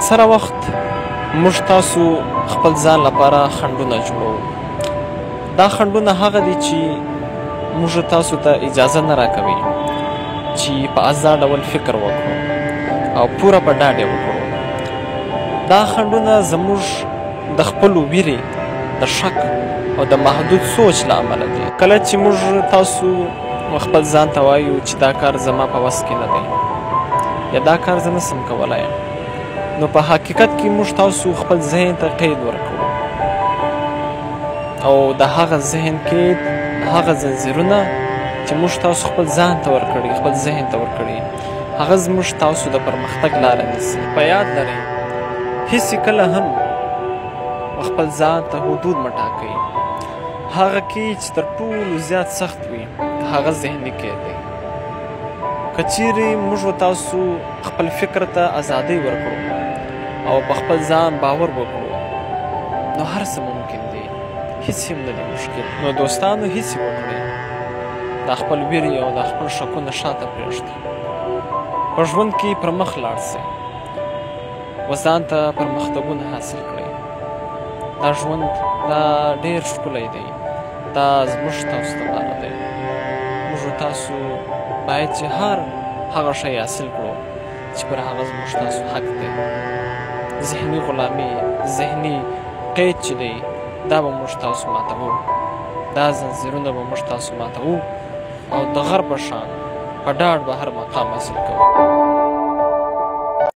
سره وخت موږ تاسو خپل ځان لپاره خنډونه جوړوو. دا خنډونه هغه دي چې موږ تاسو ته اجازه نه راکوي چې په ازاد ډول فکر وکړو او پوره په ډاډ وکړو. دا خنډونه زموږ د خپلو ویرې، د شک او د محدود سوچ له امله دي. کله چې موږ تاسو خپل ځان ته وایو چې دا کار زما په وس کې نه دی یا دا کار زه نسم کولی، نو په حقیقت کې موږ تاسو خپل ذهن ته قید ورکوو او د هغه ذهن قید، هغه زنځیرونه چې موږ تاسو خپل ځان ته ورکړي، خپل ذهن ته ورکړي، هغه زموږ تاسو د پرمختګ لاره نیسي. په یاد لرئ، هیڅ کله هم خپل ځان ته حدود مه ټاکئ. هغه کې چې تر ټولو زیات سخت وي هغه ذهني قید دی. که چیرې موږ تاسو خپل فکر ته ازادۍ ورکړو او په خپل ځان باور وکړو، نو هر څه ممکن دی، هیڅ هم نه دی مشکل. نو دوستانو، هیڅ وکړئ، دا خپل ویرې او دا خپل شکونه شاته پرېږدئ. په ژوند کې پر مخ لاړ شئ و ځان ته پرمختګونه حاصل کړئ. دا ژوند دا ډېر ښکلی دی، دا زموږ تاسو لپاره دی. موږ تاسو باید چې هر هغه شی حاصل کړو چې پر هغه زموږ تاسو حق دی. ذهني غلامي، ذهني قید چې دی، دا به موږ تاسو ماتوو، دا زنځیرونه به موږ تاسو ماتوو او د غر په شان په ډاډ به هر مقام حاصل کوو.